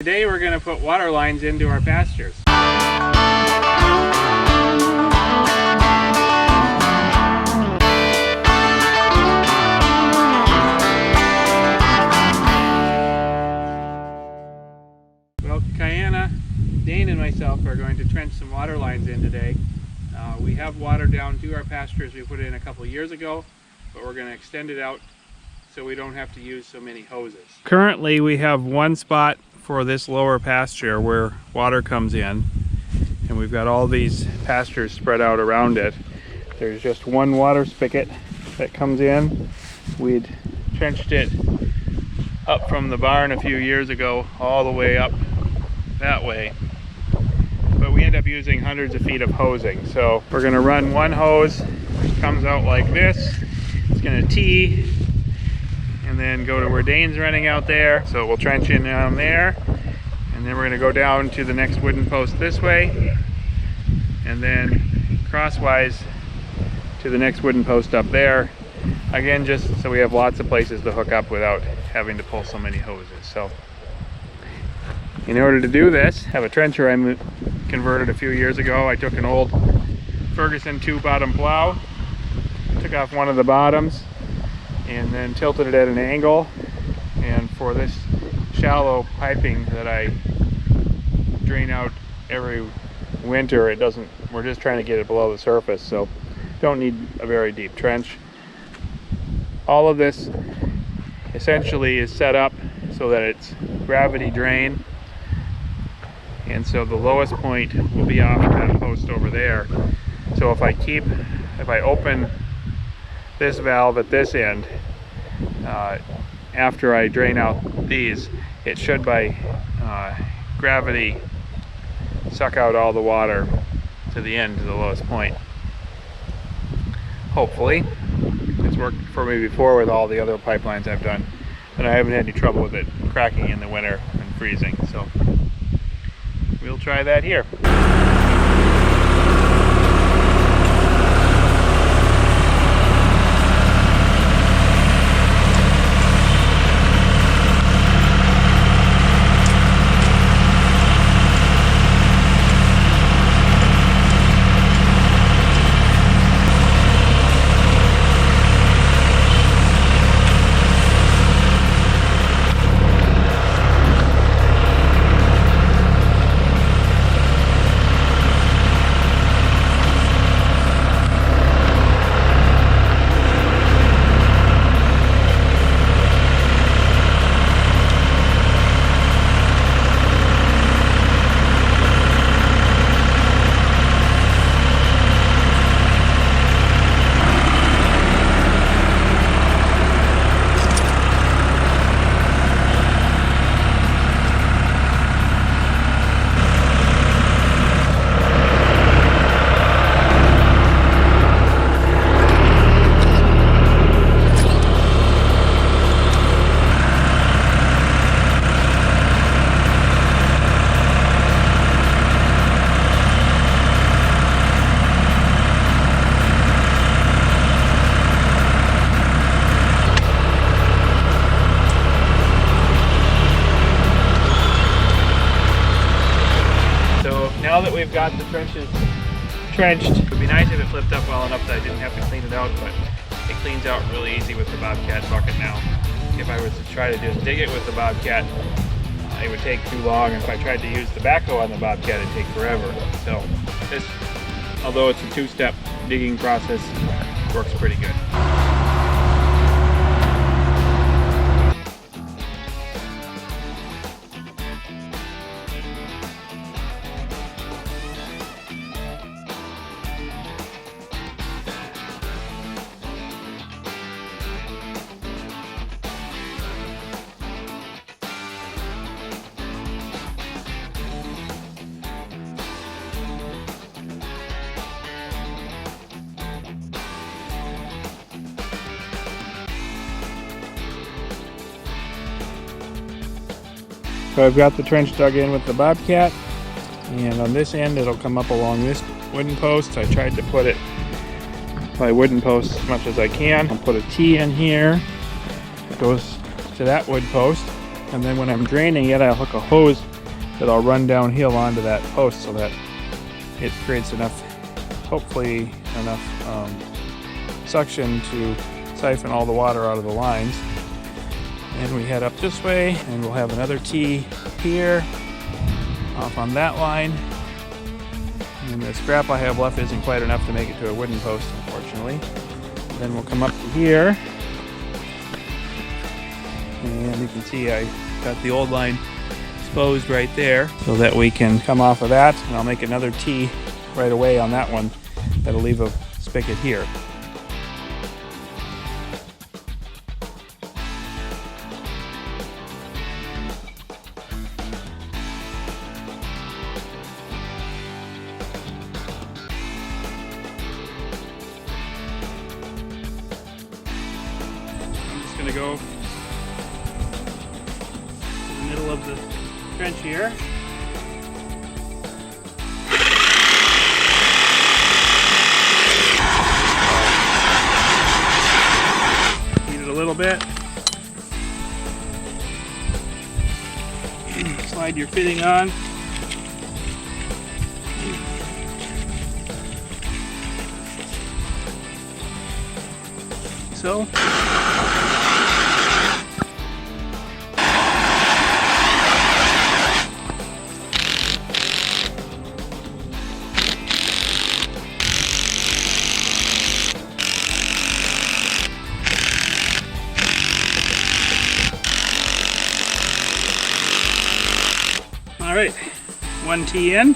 Today we're going to put water lines into our pastures. Well, Kiana, Dane and myself are going to trench some water lines in today. We have water down to our pastures we put in a couple years ago, but we're going to extend it out so we don't have to use so many hoses. Currently we have one spot for this lower pasture where water comes in, and we've got all these pastures spread out around it. There's just one water spigot that comes in. We'd trenched it up from the barn a few years ago all the way up that way, but we end up using hundreds of feet of hosing. So we're going to run one hose which comes out like this. It's going to tee and then go to where Dane's running out there. So we'll trench in down there, and then we're going to go down to the next wooden post this way, and then crosswise to the next wooden post up there. Again, just so we have lots of places to hook up without having to pull so many hoses. So in order to do this, I have a trencher I converted a few years ago. I took an old Ferguson 2-bottom plow, took off one of the bottoms, and then tilted it at an angle. And for this shallow piping that I drain out every winter, we're just trying to get it below the surface, so don't need a very deep trench. All of this essentially is set up so that it's gravity drain, and so the lowest point will be off that post over there. So if I open this valve at this end, after I drain out these, it should by gravity suck out all the water to the end, to the lowest point. Hopefully. It's worked for me before with all the other pipelines I've done, and I haven't had any trouble with it cracking in the winter and freezing, so we'll try that here. Now that we've got the trenches trenched, it would be nice if it flipped up well enough that I didn't have to clean it out, but it cleans out really easy with the Bobcat bucket now. If I was to try to just dig it with the Bobcat, it would take too long. If I tried to use the backhoe on the Bobcat, it'd take forever. So this, although it's a two-step digging process, works pretty good. So I've got the trench dug in with the Bobcat, and on this end it'll come up along this wooden post. I tried to put it by wooden posts as much as I can. I'll put a T in here that goes to that wood post, and then when I'm draining it, I'll hook a hose that I'll run downhill onto that post so that it creates enough, hopefully enough suction to siphon all the water out of the lines. And we head up this way, and we'll have another tee here off on that line. And the scrap I have left isn't quite enough to make it to a wooden post, unfortunately. And then we'll come up to here, and you can see I got the old line exposed right there so that we can come off of that, and I'll make another tee right away on that one that'll leave a spigot here. I'm just going to go to the middle of the trench here. Heat it a little bit. Slide your fitting on. So. All right, one tee in.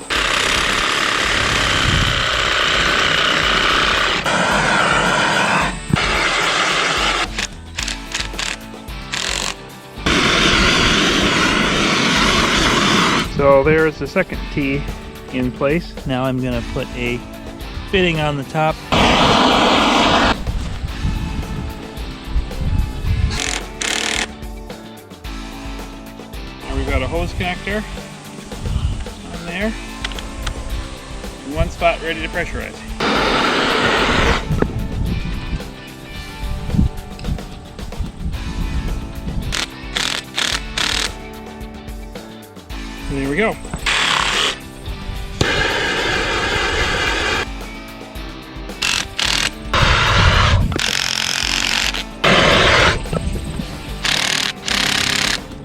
So there's the second tee in place. Now I'm going to put a fitting on the top. And we've got a hose connector on there, and one spot ready to pressurize. And there we go.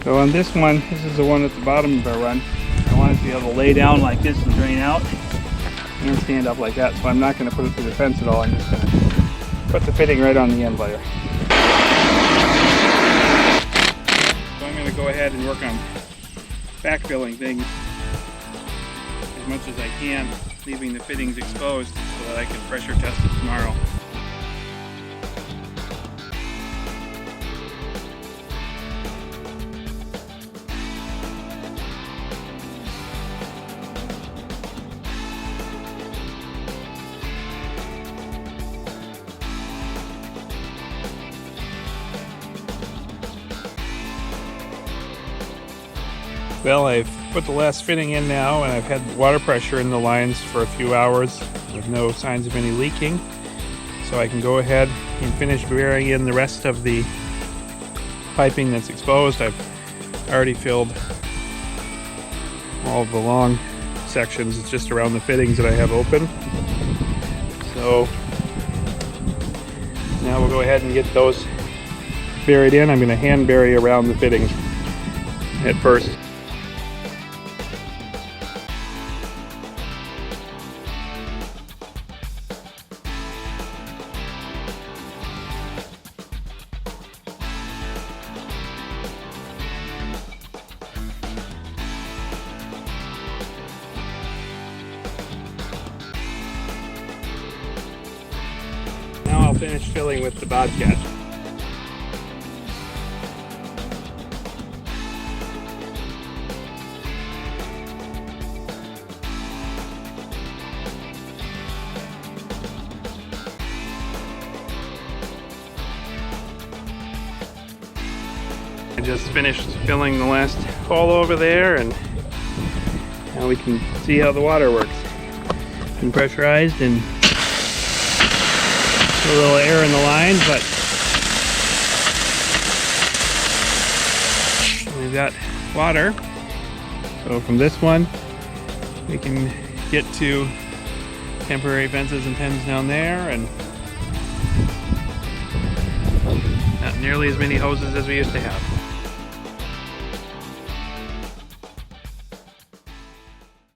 So on this one, this is the one at the bottom of our run. I want it to be able to lay down like this and drain out and stand up like that. So I'm not going to put it through the fence at all. I'm just going to put the fitting right on the end layer. So I'm going to go ahead and work on backfilling things as much as I can, leaving the fittings exposed so that I can pressure test it tomorrow. Well, I've put the last fitting in now, and I've had water pressure in the lines for a few hours with no signs of any leaking. So I can go ahead and finish burying in the rest of the piping that's exposed. I've already filled all of the long sections. It's just around the fittings that I have open. So now we'll go ahead and get those buried in. I'm going to hand bury around the fittings at first. Now I'll finish filling with the Bobcat. I just finished filling the last hole over there, and now we can see how the water works. It's been pressurized and a little air in the lines, but we've got water. So from this one, we can get to temporary fences and pens down there, and not nearly as many hoses as we used to have.